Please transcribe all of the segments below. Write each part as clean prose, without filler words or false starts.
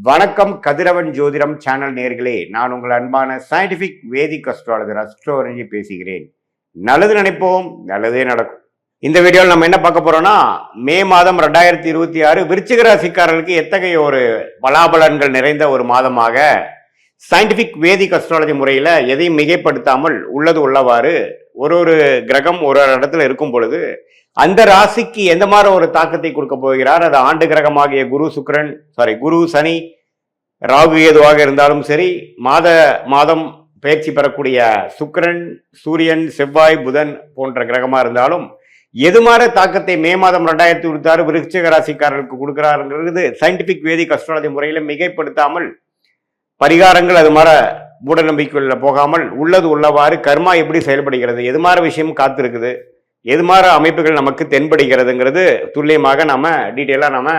வணக்கம் கதிரவன் ஜோதிடம் சேனல் நேர்களே, நான் உங்கள் அன்பான சயின்டிபிக் வேதிக் அஸ்ட்ராலஜர் அஸ்ட்ரோரஞ்சி பேசுகிறேன். நல்லது நினைப்போம், நல்லதே நடக்கும். இந்த வீடியோவில் நம்ம என்ன பார்க்க போறோம்னா, மே மாதம் 2026 விருச்சிக ராசிக்காரர்களுக்கு எத்தகைய ஒரு பலாபலன்கள் நிறைந்த ஒரு மாதமாக சயின்டிபிக் வேதிக் அஸ்ட்ராலஜி முறையில் எதையும் மிகைப்படுத்தாமல் உள்ளது உள்ளவாறு ஒரு கிரகம் ஒரு இடத்துல இருக்கும் பொழுது அந்த ராசிக்கு எந்த மாதிரி ஒரு தாக்கத்தை கொடுக்க போகிறார், அது ஆண்டு கிரகமாகிய குரு சனி ராகு ஏதுவாக இருந்தாலும் சரி, மாதம் பயிற்சி பெறக்கூடிய சுக்கிரன் சூரியன் செவ்வாய் புதன் போன்ற கிரகமா இருந்தாலும் எது மாதிரி தாக்கத்தை மே மாதம் 2026 விருச்சிக ராசிக்காரர்களுக்கு கொடுக்கிறாருங்கிறது சயின்டிபிக் வேதிக் அஸ்ட்ராலஜி முறையில மிகைப்படுத்தாமல் பரிகாரங்கள் அது மாதிரி மூட நம்பிக்கையில போகாமல் உள்ளது உள்ளவாறு கர்மா எப்படி செயல்படுகிறது, எது மாதிரி விஷயம் காத்திருக்குது, எது மாதிரி அமைப்புகள் நமக்கு தென்படுகிறதுங்கிறது துல்லியமாக நம்ம டீட்டெயிலாக நம்ம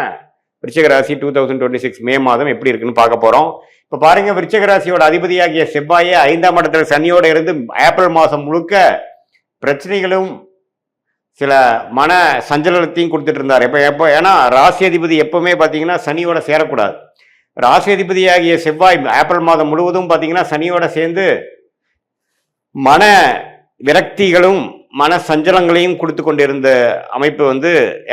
விருச்சிக ராசி 2026 மே மாதம் எப்படி இருக்குன்னு பார்க்க போறோம். இப்போ பாருங்க, விருச்சிக ராசியோட அதிபதியாகிய செவ்வாயே 5ஆம் இடத்துல சனியோட இருந்து ஏப்ரல் மாதம் முழுக்க பிரச்சனைகளும் சில மன சஞ்சலத்தையும் கொடுத்துட்டு இருந்தார். எப்போ ஏன்னா ராசி அதிபதி எப்பவுமே பார்த்தீங்கன்னா சனியோட சேரக்கூடாது. ராசி அதிபதியாகிய செவ்வாய் ஏப்ரல் மாதம் முழுவதும் பார்த்தீங்கன்னா சனியோட சேர்ந்து மன விரக்திகளும் மன சஞ்சலங்களையும் கொடுத்து கொண்டிருந்த அமைப்பு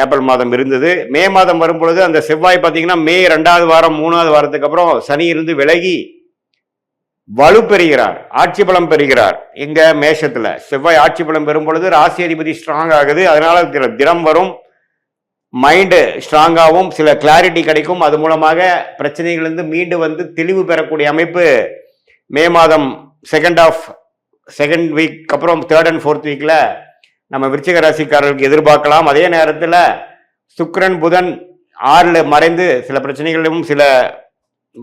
ஏப்ரல் மாதம் இருந்தது. மே மாதம் வரும்பொழுது அந்த செவ்வாய் பார்த்தீங்கன்னா மே 2வது வாரம் 3வது வாரத்துக்கு அப்புறம் சனி இருந்து விலகி வலு பெறுகிறார், ஆட்சி பலம் பெறுகிறார். எங்க மேஷத்துல செவ்வாய் ஆட்சி பலம் பெறும் பொழுது ராசி அதிபதி ஸ்ட்ராங் ஆகுது. அதனால தினம் வரும் மைண்டு ஸ்ட்ராங்காகவும் சில கிளாரிட்டி கிடைக்கும். அது மூலமாக பிரச்சனைகளிலிருந்து மீண்டு தெளிவு பெறக்கூடிய அமைப்பு மே மாதம் செகண்ட் வீக் அப்புறம் 3rd and 4th வீக்ல நம்ம விருச்சிக ராசிக்காரர்களுக்கு எதிர்பார்க்கலாம். அதே நேரத்தில் சுக்கிரன் புதன் 6ல் மறைந்து சில பிரச்சனைகளிலும் சில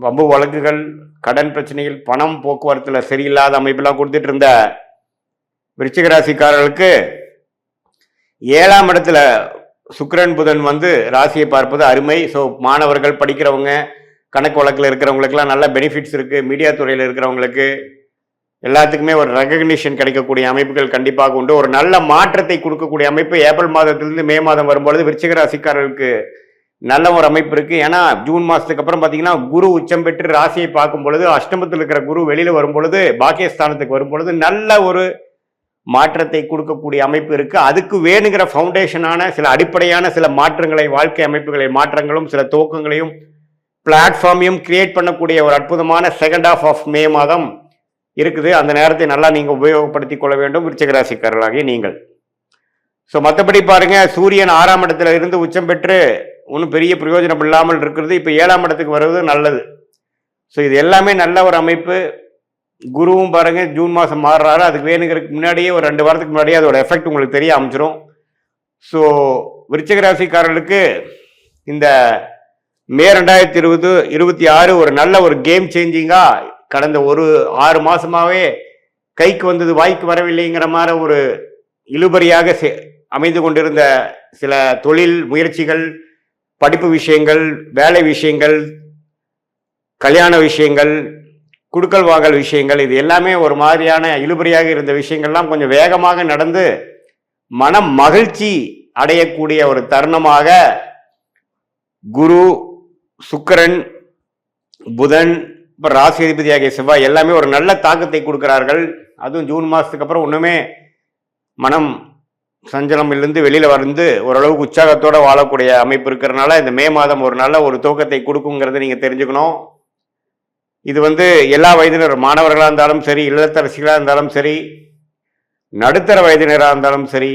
வம்பு வழக்குகள் கடன் பிரச்சனைகள் பணம் போக்குவரத்துல சரியில்லாத அமைப்பெல்லாம் கொடுத்துட்டு இருந்த விருச்சிக ராசிக்காரர்களுக்கு 7ஆம் இடத்துல சுக்கிரன் புதன் ராசியை பார்ப்பது அருமை. ஸோ மாணவர்கள் படிக்கிறவங்க கணக்கு வழக்கில் இருக்கிறவங்களுக்கெல்லாம் நல்ல பெனிஃபிட்ஸ் இருக்கு. மீடியா துறையில் இருக்கிறவங்களுக்கு எல்லாத்துக்குமே ஒரு ரெகக்னிஷன் கிடைக்கக்கூடிய அமைப்புகள் கண்டிப்பாக உண்டு. ஒரு நல்ல மாற்றத்தை கொடுக்கக்கூடிய அமைப்பு ஏப்ரல் மாதத்திலிருந்து மே மாதம் வரும்பொழுது விருச்சிக ராசிக்காரர்களுக்கு நல்ல ஒரு அமைப்பு இருக்கு. ஏன்னா ஜூன் மாசத்துக்கு அப்புறம் பார்த்தீங்கன்னா குரு உச்சம் பெற்று ராசியை பார்க்கும் பொழுது அஷ்டமத்தில் இருக்கிற குரு வெளியில வரும் பொழுது பாக்கியஸ்தானத்துக்கு வரும் பொழுது நல்ல ஒரு மாற்றத்தை கொடுக்கக்கூடிய அமைப்பு இருக்கு. அதுக்கு வேணுங்கிற ஃபவுண்டேஷனான சில அடிப்படையான சில மாற்றங்களை, வாழ்க்கை அமைப்புகளை மாற்றங்களும் சில துவக்கங்களையும் பிளாட்ஃபார்மையும் கிரியேட் பண்ணக்கூடிய ஒரு அற்புதமான செகண்ட் ஹாஃப் ஆஃப் மே மாதம் இருக்குது. அந்த நேரத்தை நல்லா நீங்க உபயோகப்படுத்திக் கொள்ள வேண்டும் விருச்சிக ராசிக்காரர்களாகிய நீங்கள். ஸோ மற்றபடி பாருங்க, சூரியன் 6ஆம் இடத்துல இருந்து உச்சம் பெற்று ஒன்றும் பெரிய பிரயோஜனம் இல்லாமல் இருக்கிறது. இப்போ 7ஆம் இடத்துக்கு வருவது நல்லது. ஸோ இது எல்லாமே நல்ல ஒரு அமைப்பு. குருவும் பாருங்க ஜூன் மாதம் மாறுறாரு. அதுக்கு வேணுங்கிறதுக்கு முன்னாடியே ஒரு 2 வாரத்துக்கு முன்னாடியே அதோட எஃபெக்ட் உங்களுக்கு தெரிய ஆரம்பிச்சிடும். ஸோ விருச்சிக ராசிக்காரர்களுக்கு இந்த மே 2026 ஒரு நல்ல ஒரு கேம் சேஞ்சிங்கா கடந்த ஒரு 6 மாசமாவே கைக்கு வந்தது வாய்க்கு வரவில்லைங்கிற மாதிரி ஒரு இழுபறியாக அமைந்து கொண்டிருந்த சில தொழில் முயற்சிகள், படிப்பு விஷயங்கள், வேலை விஷயங்கள், கல்யாண விஷயங்கள், குடுக்கல் வாங்கல் விஷயங்கள், இது எல்லாமே ஒரு மாதிரியான இழுபறியாக இருந்த விஷயங்கள்லாம் கொஞ்சம் வேகமாக நடந்து மன மகிழ்ச்சி அடையக்கூடிய ஒரு தருணமாக குரு சுக்கிரன் புதன் இப்போ ராசி அதிபதியாகிய செவ்வாய் எல்லாமே ஒரு நல்ல தாக்கத்தை கொடுக்கிறார்கள். அதுவும் ஜூன் மாதத்துக்கு அப்புறம் ஒன்றுமே மனம் சஞ்சலமிலிருந்து வெளியில் ஓரளவுக்கு உற்சாகத்தோடு வாழக்கூடிய அமைப்பு இருக்கிறதுனால இந்த மே மாதம் ஒரு நல்ல ஒரு துவக்கத்தை கொடுக்குங்கிறத நீங்கள் தெரிஞ்சுக்கணும். இது எல்லா வயதினர் மாணவர்களாக இருந்தாலும் சரி, இல்லத்தரசிகளாக இருந்தாலும் சரி, நடுத்தர வயதினராக இருந்தாலும் சரி,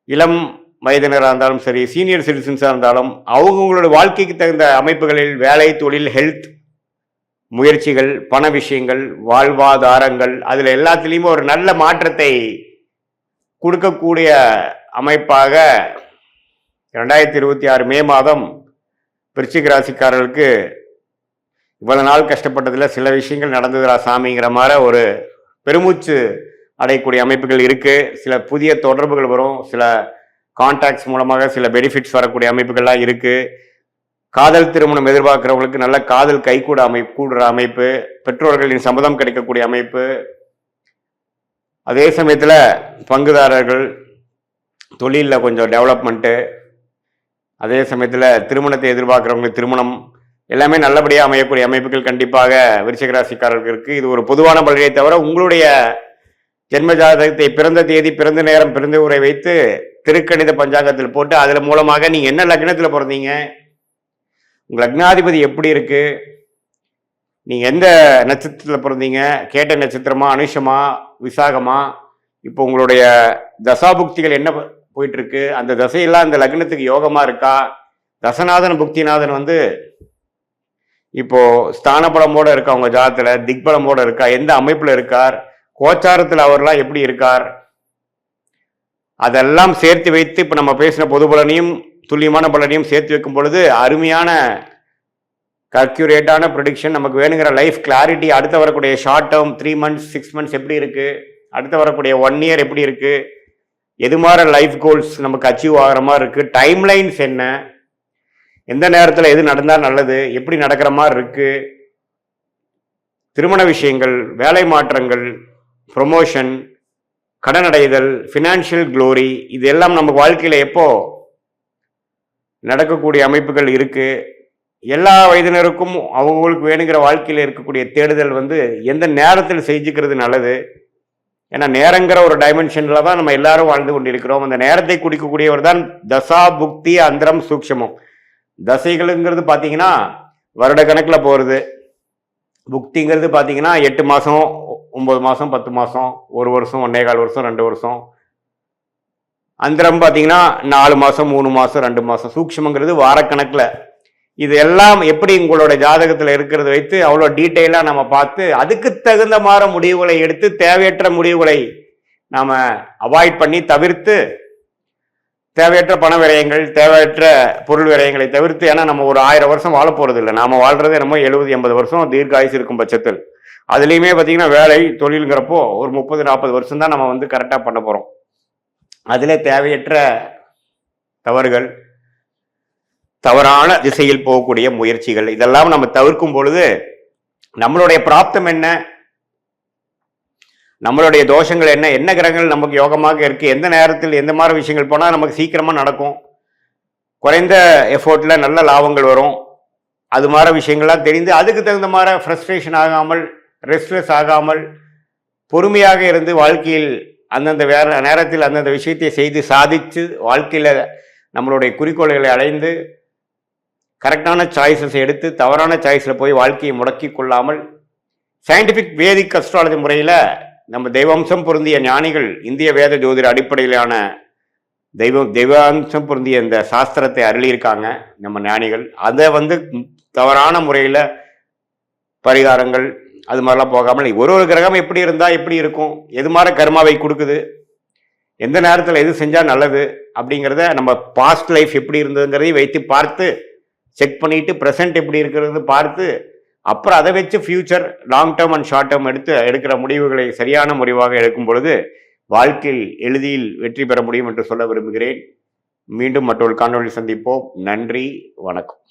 இளம் வயதினராக இருந்தாலும் சரி, சீனியர் சிட்டிசன்ஸாக இருந்தாலும் அவங்களோட வாழ்க்கைக்கு தகுந்த அமைப்புகளில் வேலை, தொழில், ஹெல்த் முயற்சிகள், பண விஷயங்கள், வாழ்வாதாரங்கள், அதில் எல்லாத்துலேயுமே ஒரு நல்ல மாற்றத்தை கொடுக்கக்கூடிய அமைப்பாக 2026 மே மாதம் விருச்சிக ராசிக்காரர்களுக்கு இவ்வளவு நாள் கஷ்டப்பட்டதில் சில விஷயங்கள் நடந்ததுரா சாமிங்கிற மாதிரி ஒரு பெருமூச்சு அடையக்கூடிய அமைப்புகள் இருக்கு. சில புதிய தொடர்புகள் வரும், சில கான்டாக்ட்ஸ் மூலமாக சில பெனிஃபிட்ஸ் வரக்கூடிய அமைப்புகள்லாம் இருக்கு. காதல் திருமணம் எதிர்பார்க்கிறவங்களுக்கு நல்ல காதல் கூடுற அமைப்பு, பெற்றோர்களின் சம்மதம் கிடைக்கக்கூடிய அமைப்பு. அதே சமயத்தில் பங்குதாரர்கள் தொழிலில் கொஞ்சம் டெவலப்மெண்ட்டு, அதே சமயத்தில் திருமணத்தை எதிர்பார்க்குறவங்களுக்கு திருமணம், எல்லாமே நல்லபடியாக அமையக்கூடிய அமைப்புகள் கண்டிப்பாக விருச்சிக ராசிக்காரர்களுக்கு இருக்கு. இது ஒரு பொதுவான பலனை தவிர உங்களுடைய ஜென்ம ஜாதகத்தை பிறந்த தேதி, பிறந்த நேரம், பிறந்த ஊரை வைத்து திருக்கணித பஞ்சாங்கத்தில் போட்டு அதில் மூலமாக நீங்க என்ன லக்னத்தில் பிறந்தீங்க, உங்க லக்னாதிபதி எப்படி இருக்கு, நீங்க எந்த நட்சத்திரத்தில் பிறந்தீங்க, கேட்ட நட்சத்திரமா, அனுஷமா, விசாகமா, இப்போ உங்களுடைய தசாபுக்திகள் என்ன போயிட்டு இருக்கு, அந்த தசையெல்லாம் அந்த லக்னத்துக்கு யோகமா இருக்கா, தசநாதன் புக்திநாதன் வந்து இப்போ ஸ்தான பலமோட இருக்கா, உங்க ஜாதத்துல திக்பலமோட இருக்கா, எந்த அமைப்புல இருக்கார், கோச்சாரத்தில் அவர்லாம் எப்படி இருக்கார், அதெல்லாம் சேர்த்து வைத்து இப்ப நம்ம பேசின பொது பலனையும் துல்லியமான பலனையும் சேர்த்து வைக்கும் பொழுது அருமையான கல்குலேட்டான ப்ரொடிக்ஷன், நமக்கு வேணுங்கிற லைஃப் கிளாரிட்டி, அடுத்து வரக்கூடிய ஷார்ட் டேர்ம் 3 months 6 months எப்படி இருக்கு, அடுத்து வரக்கூடிய 1 year எப்படி இருக்கு, எது மாதிரி லைஃப் கோல்ஸ் நமக்கு அச்சீவ் ஆகிற மாதிரி இருக்கு, டைம் லைன்ஸ் என்ன, எந்த நேரத்தில் எது நடந்தால் நல்லது, எப்படி நடக்கிற மாதிரி இருக்கு, திருமண விஷயங்கள், வேலை மாற்றங்கள், ப்ரொமோஷன், கடன் அடைதல், ஃபினான்ஷியல் க்ளோரி, இது எல்லாம் நம்ம வாழ்க்கையில எப்போ நடக்கக்கூடிய அமைப்புகள் இருக்கு. எல்லா வயதினருக்கும் அவங்களுக்கு வேணுங்கிற வாழ்க்கையில் இருக்கக்கூடிய தேடுதல் வந்து எந்த நேரத்தில் செஞ்சுக்கிறது நல்லது. ஏன்னா நேரங்கிற ஒரு டைமென்ஷன்ல தான் நம்ம எல்லாரும் வாழ்ந்து கொண்டிருக்கிறோம். அந்த நேரத்தை குடிக்கக்கூடியவர் தான் தசா புக்தி அந்தரம் சூக்ஷமம். தசைகளுங்கிறது பார்த்தீங்கன்னா வருட கணக்கில் போகிறது, புக்திங்கிறது பார்த்தீங்கன்னா 8 மாதம் 9 மாதம் 10 மாதம் 1 வருஷம் 1.25 வருஷம் 2 வருஷம், அந்தரம் பார்த்தீங்கன்னா 4 மாதம் 3 மாதம் 2 மாதம், சூக்ஷமங்கிறது வாரக்கணக்கில். இது எல்லாம் எப்படி உங்களோட ஜாதகத்தில் இருக்கிறத வைத்து அவ்வளோ டீட்டெயிலாக நம்ம பார்த்து அதுக்கு தகுந்த மாதிரி முடிவுகளை எடுத்து தேவையற்ற முடிவுகளை நாம் அவாய்ட் பண்ணி தவிர்த்து, தேவையற்ற பண விரயங்கள், தேவையற்ற பொருள் விரயங்களை தவிர்த்து, ஏன்னா நம்ம ஒரு 1000 வருஷம் வாழ போகிறது இல்லை, நாம் வாழ்றது நம்ம 70-80 வருஷம் தீர்க்காயுசு இருக்கும் பட்சத்தில். அதுலேயுமே பார்த்தீங்கன்னா வேலை தொழிலுங்கிறப்போ ஒரு 30-40 வருஷம் தான் நம்ம வந்து கரெக்டாக பண்ண போகிறோம். அதில் தேவையற்ற தவறுகள், தவறான திசையில் போகக்கூடிய முயற்சிகள், இதெல்லாம் நம்ம தவிர்க்கும் பொழுது நம்மளுடைய பிராப்தம் என்ன, நம்மளுடைய தோஷங்கள் என்ன, என்ன கிரகங்கள் நமக்கு யோகமாக இருக்கு, எந்த நேரத்தில் எந்த மாதிரி விஷயங்கள் போனால் நமக்கு சீக்கிரமா நடக்கும், குறைந்த எஃபோர்ட்ல நல்ல லாபங்கள் வரும், அது மாதிரி விஷயங்கள்லாம் தெரிந்து அதுக்கு தகுந்த மாதிரி ஃப்ரஸ்ட்ரேஷன் ஆகாமல், ரெஸ்ட்லெஸ் ஆகாமல், பொறுமையாக இருந்து வாழ்க்கையில் அந்தந்த நேரத்தில் அந்தந்த விஷயத்தை செய்து சாதித்து வாழ்க்கையில் நம்மளுடைய குறிக்கோள்களை அடைந்து கரெக்டான சாய்ஸஸ் எடுத்து தவறான சாய்ஸில் போய் வாழ்க்கையை முடக்கி கொள்ளாமல் சயின்டிஃபிக் வேதிக் அஸ்ட்ராலஜி முறையில் நம்ம தெய்வாம்சம் பொருந்திய ஞானிகள், இந்திய வேத ஜோதிட அடிப்படையிலான தெய்வாம்சம் பொருந்திய இந்த சாஸ்திரத்தை அருளியிருக்காங்க நம்ம ஞானிகள். அதை வந்து தவறான முறையில் பரிகாரங்கள் அது மாதிரிலாம் போகாமல் ஒரு கிரகம் எப்படி இருந்தால் எப்படி இருக்கும், எது மாதிரி கர்மாவை கொடுக்குது, எந்த நேரத்தில் எது செஞ்சால் நல்லது அப்படிங்கிறத நம்ம பாஸ்ட் லைஃப் எப்படி இருந்ததுங்கிறதையும் வைத்து பார்த்து செக் பண்ணிட்டு ப்ரெசென்ட் எப்படி இருக்கிறது பார்த்து அப்புறம் அதை வச்சு future long term and short term எடுக்கிற முடிவுகளை சரியான முடிவாக எடுக்கும் பொழுது வாழ்க்கையில் எளிதில் வெற்றி பெற முடியும் என்று சொல்ல விரும்புகிறேன். மீண்டும் மற்றொரு காணொளி சந்திப்போம். நன்றி, வணக்கம்.